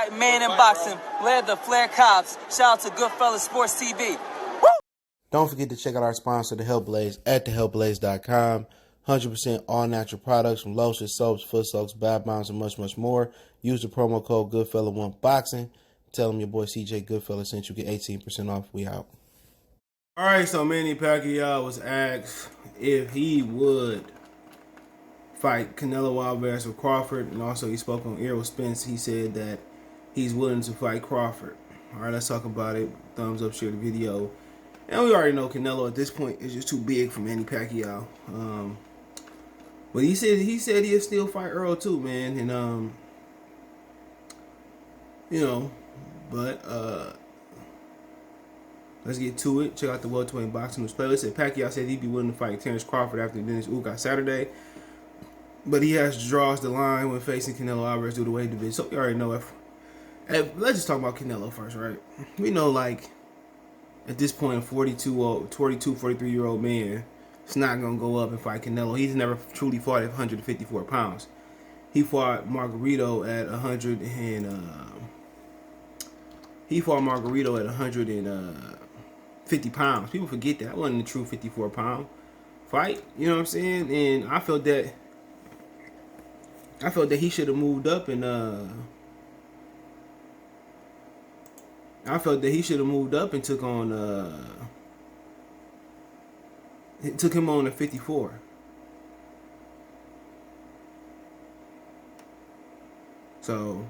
Fight man in boxing, led the Flair Cops. Shout out to Goodfellas Sports TV. Woo! Don't forget to check out our sponsor, The Health Blaze, at thehealthblaze.com. 100% all natural products from lotions, soaps, foot soaks, bath bombs, and much, much more. Use the promo code Goodfella1Boxing. Tell them your boy CJ Goodfella sent you. Get 18% off. We out. All right, so Manny Pacquiao was asked if he would fight Canelo Alvarez or Crawford, and also he spoke on Errol Spence. He said that he's willing to fight Crawford. All right, let's talk about it. Thumbs up, share the video. And we already know Canelo at this point is just too big for Manny Pacquiao. But he said he'll still fight Errol too, man. And let's get to it. Check out the welterweight boxing news playlist. Pacquiao said he'd be willing to fight Terence Crawford after Dennis Ugas Saturday. But he has to draw the line when facing Canelo Alvarez due to weight division. So we already know let's just talk about Canelo first, right? We know, like, at this point, a 43-year-old man is not going to go up and fight Canelo. He's never truly fought at 154 pounds. He fought Margarito at 150 pounds. People forget that wasn't a true 54-pound fight. You know what I'm saying? And I felt that he should have moved up and took him on at 54. So,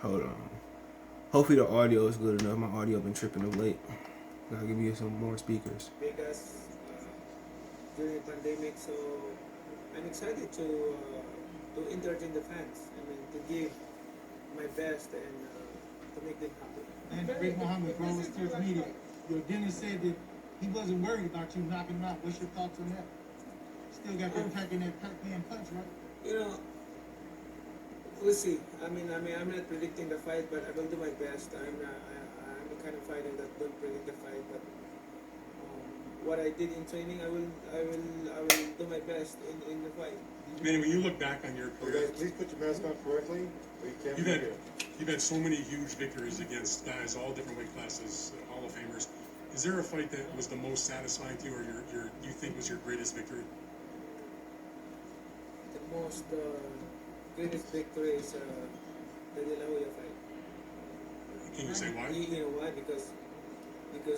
hold on. Hopefully the audio is good enough. My audio been tripping of late. Gotta give you some more speakers. Because during the pandemic, so I'm excited to entertain the fans. I mean, to give my best and to make them happy. And Big Muhammad, bro, was to his media. Your Dennis said that he wasn't worried about you knocking him out. What's your thoughts on that? Still got that Pac-Man punch, right? You know, we'll see. I mean, I'm not predicting the fight, but I will do my best. I'm the kind of fighter that don't predict the fight, but what I did in training, I will do my best in the fight. Manny, when you look back on your career, please put your mask on correctly. You've had so many huge victories against guys, all different weight classes, Hall of Famers. Is there a fight that was the most satisfying to you, or you think was your greatest victory? The most greatest victory is the De La Hoya fight. Can you say why? You know why? Because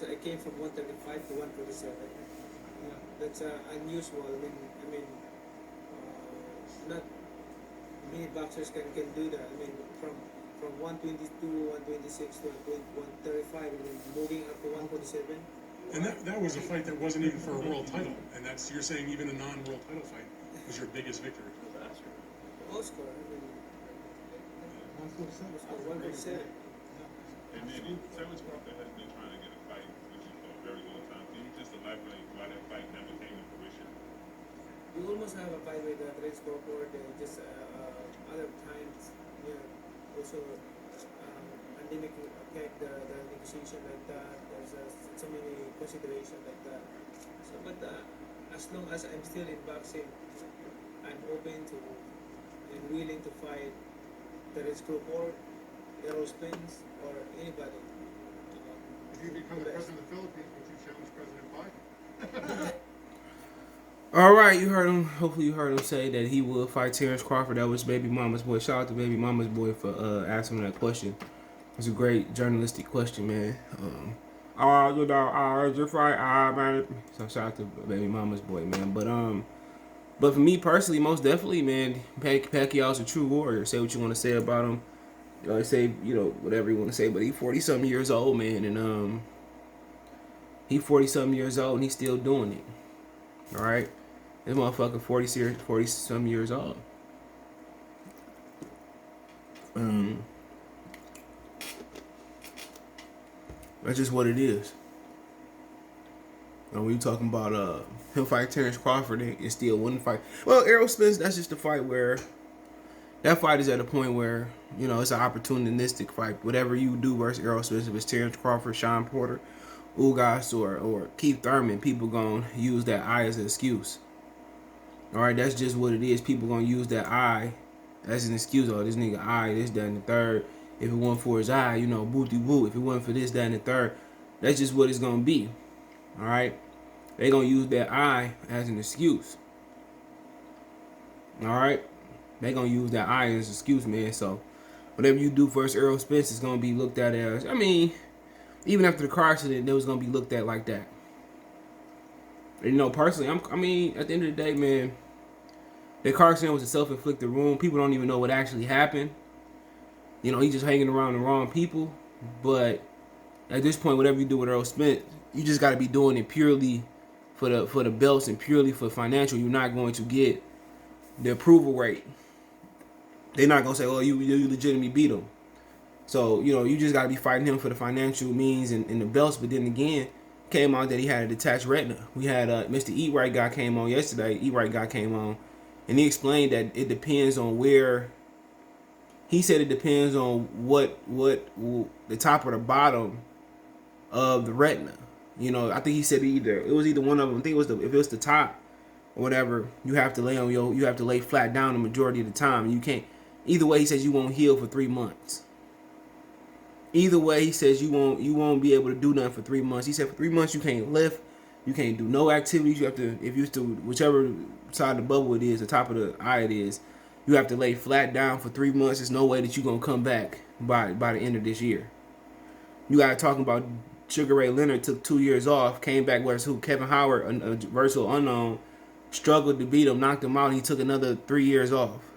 I came from 135 to 147. That's unusual. I mean, not many boxers can do that. I mean, from 122, 126 to 135, and then moving up to 147. And that was a fight that wasn't even for a world title. And you're saying even a non-world title fight was your biggest victory. Oscar, I mean, 147. And then Terence Crawford has been trying to get a fight with you for a very long time. Can you just elaborate why that fight never came to fruition? We almost have a fight with Terence Crawford. Just other times, also pandemic affect the negotiation like that. There's so many considerations like that. So, but as long as I'm still in boxing, I'm open to and willing to fight Terence Crawford, Errol Spence, or anybody. If you become the president of the Philippines, would you challenge President Biden? All right, you heard him. Hopefully you heard him say that he will fight Terence Crawford. That was Baby Mama's boy. Shout out to Baby Mama's boy for asking that question. It's a great journalistic question, man. Just fight, man. So shout out to Baby Mama's boy, man. But for me personally, most definitely, man, Pacquiao's a true warrior. Say what you want to say about him. Say, whatever you want to say, but he's 40-something years old, man, and he's 40-something years old, and he's still doing it. All right, this motherfucker 40-something years old. That's just what it is. When you talking about him fight Terence Crawford and still wouldn't fight. Well, Errol Spence, that's just a fight where that fight is at a point where, it's an opportunistic fight. Whatever you do versus Errol Spence, if it's Terence Crawford, Sean Porter, Ugas, or Keith Thurman, people gonna use that eye as an excuse. All right, that's just what it is. People gonna use that eye That's an excuse. Oh, this nigga eye, this, that, and the third. If it wasn't for his eye, you know, booty woo. If it wasn't for this, that, and the third, that's just what it's gonna be. All right, they gonna use that eye as an excuse. All right, they gonna use that eye as an excuse, man. So whatever you do versus Errol Spence is gonna be looked at as. I mean, even after the car accident, it was gonna be looked at like that. And, you know, personally, I mean, at the end of the day, man, the car accident was a self-inflicted wound. People don't even know what actually happened. You know, he's just hanging around the wrong people. But at this point, whatever you do with Errol Spence, you just got to be doing it purely for the belts and purely for financial. You're not going to get the approval rate. They're not going to say, oh, you legitimately beat him. So, you know, you just got to be fighting him for the financial means and the belts. But then again, came out that he had a detached retina. We had Mr. Eat Right guy came on yesterday. Eat Right guy came on. And he explained that it depends on where. He said it depends on what the top or the bottom of the retina. You know, I think he said it was either one of them. I think it was if it was the top or whatever, you have to lay flat down the majority of the time. You can't. Either way, he says you won't heal for 3 months. Either way, he says you won't be able to do nothing for 3 months. He said for 3 months you can't lift, you can't do no activities. You have to, if you to whichever side of the bubble it is, the top of the eye it is, you have to lay flat down for 3 months. There's no way that you're gonna come back by the end of this year. You got to talking about Sugar Ray Leonard took 2 years off, came back whereas Kevin Howard, a versatile unknown, struggled to beat him, knocked him out. He took another 3 years off.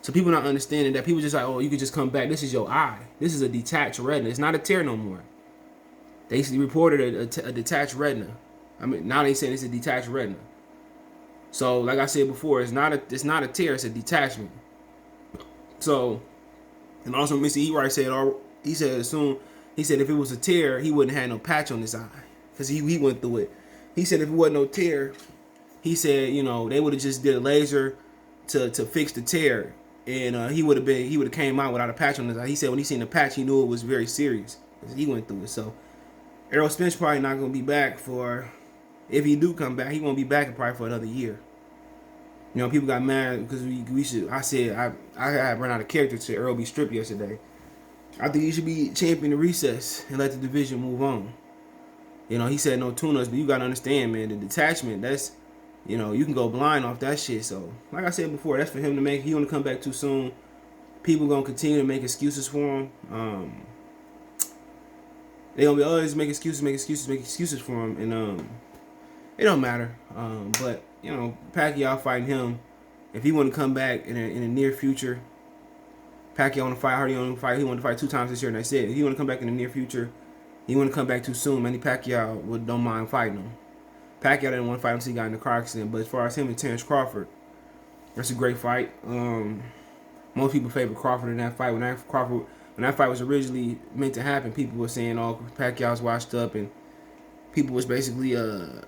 So people not understanding that. People just like, oh, you can just come back. This is your eye. This is a detached retina. It's not a tear no more. They reported a detached retina. I mean, now they saying it's a detached retina. So, like I said before, it's not a tear. It's a detachment. So, and also Mr. E. Wright said, he said if it was a tear, he wouldn't have no patch on his eye because he went through it. He said if it wasn't no tear, he said, you know, they would have just did a laser to fix the tear. And he would have came out without a patch on his eye. He said when he seen the patch, he knew it was very serious because he went through it. So Errol Spence probably not gonna be back for, if he do come back, he won't be back probably for another year. You know, people got mad because I had run out of character to Errol be stripped yesterday. I think he should be champion of recess and let the division move on. You know, he said no tune-ups, but you gotta understand, man, the detachment, that's, you know, you can go blind off that shit. So, like I said before, that's for him to make. He want to come back too soon. People gonna continue to make excuses for him. They gonna be always make excuses for him, and it don't matter. But you know, Pacquiao fighting him. If he want to come back in the near future, Pacquiao want to fight. Hardy want to fight. He want to fight 2 times this year, and that's it. If he want to come back in the near future, he want to come back too soon. Manny Pacquiao don't mind fighting him. Pacquiao didn't want to fight him until he got in the car accident. But as far as him and Terence Crawford, that's a great fight. Most people favor Crawford in that fight. When that fight was originally meant to happen, people were saying, "Oh, Pacquiao's washed up," and people was basically were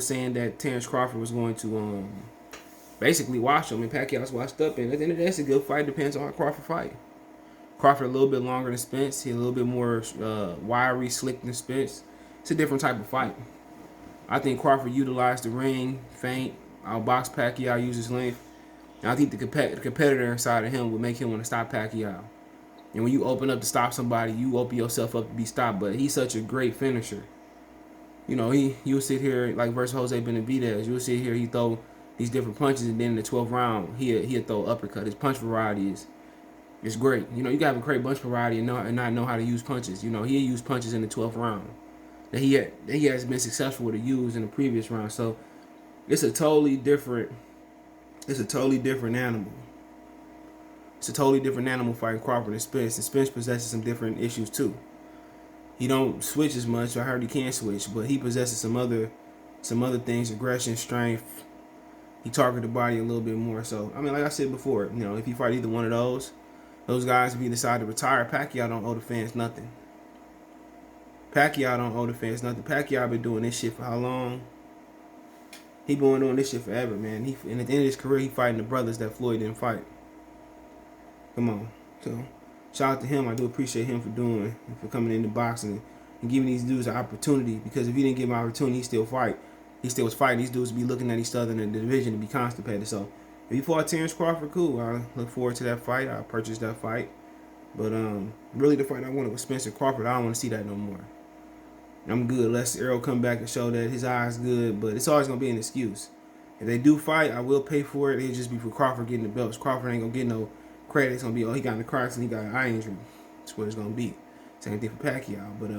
saying that Terence Crawford was going to basically wash him, and Pacquiao's washed up. And at the end of the day, it's a good fight. Depends on how Crawford fight. Crawford a little bit longer than Spence. He a little bit more wiry, slick than Spence. It's a different type of fight. I think Crawford utilized the ring, feint, outbox Pacquiao, use his length. And I think the competitor inside of him would make him want to stop Pacquiao. And when you open up to stop somebody, you open yourself up to be stopped. But he's such a great finisher. You know, you'll sit here, like versus Jose Benavidez, you'll sit here, he throw these different punches, and then in the 12th round, he'll throw uppercut. His punch variety is great. You know, you gotta have a great punch variety and not know how to use punches. You know, he'll use punches in the 12th round that he has been successful to use in the previous round. So it's a totally different animal. It's a totally different animal fighting Crawford and Spence. And Spence possesses some different issues too. He don't switch as much. I heard he can switch, but he possesses some other things: aggression, strength. He targeted the body a little bit more. So I mean, like I said before, you know, if he fight either one of those guys, if he decide to retire, Pacquiao don't owe the fans nothing. Pacquiao been doing this shit for how long? He been doing this shit forever, man. And at the end of his career, he fighting the brothers that Floyd didn't fight. Come on. So shout out to him. I do appreciate him for coming into boxing and giving these dudes an opportunity. Because if he didn't give him an opportunity, he still fight. He still was fighting. These dudes would be looking at each other in the division to be constipated. So If he fought Terence Crawford, cool. I look forward to that fight. I purchased that fight. But really the fight I wanted was Spencer Crawford. I don't want to see that no more. I'm good. Unless Errol come back and show that his eye's good, but it's always gonna be an excuse. If they do fight, I will pay for it. It'll just be for Crawford getting the belts. Crawford ain't gonna get no credit. It's gonna be, oh, he got in the car accident, he got an eye injury. That's what it's gonna be. Same thing for Pacquiao. But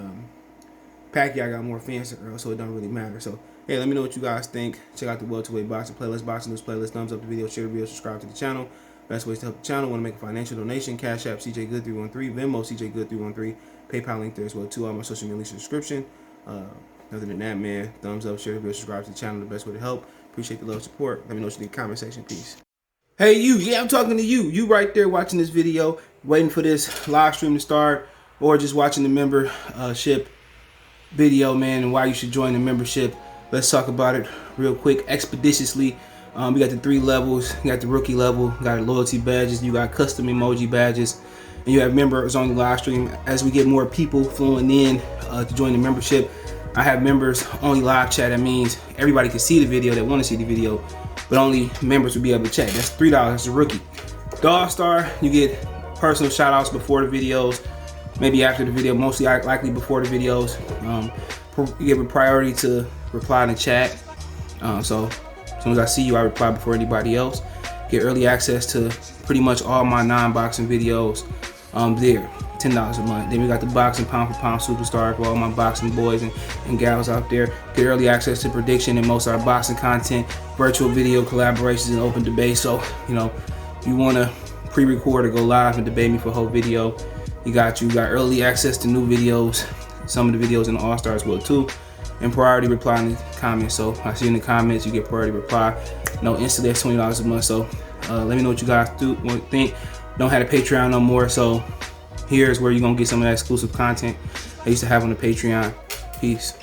Pacquiao got more fans than Errol, so it don't really matter. So hey, let me know what you guys think. Check out the welterweight boxing playlist, boxing news playlist. Thumbs up the video, share the video, subscribe to the channel. Best ways to help the channel. Want to make a financial donation? Cash App CJ Good 313, Venmo CJ Good 313, PayPal link there as well too. All my social media links in the description. Other than that, man, thumbs up, share the video, subscribe to the channel. The best way to help. Appreciate the love, support. Let me know what you think in the comment section. Peace. Hey you, yeah, I'm talking to you. You right there watching this video, waiting for this live stream to start, or just watching the membership video, man, and why you should join the membership. Let's talk about it real quick, expeditiously. We got the 3 levels. You got the rookie level, you got loyalty badges, you got custom emoji badges, and you have members on the live stream. As we get more people flowing in to join the membership, I have members only live chat. That means everybody can see the video that want to see the video, but only members will be able to chat. That's $3. That's a rookie. The All-Star, you get personal shout outs before the videos, maybe after the video, mostly likely before the videos. You give a priority to reply in the chat. So as soon as I see you, I reply before anybody else. Get early access to pretty much all my non-boxing videos there. $10 a month. Then we got the boxing pound for pound superstar for all my boxing boys and gals out there. Get early access to prediction and most of our boxing content, virtual video collaborations, and open debate. So, you know, you want to pre-record or go live and debate me for a whole video, you got early access to new videos, some of the videos in the All-Star as well too, and priority reply in the comments. So I see in the comments, you get priority reply. No, instantly that's $20 a month. So let me know what you guys think. Don't have a Patreon no more, so here's where you're gonna get some of that exclusive content I used to have on the Patreon. Peace.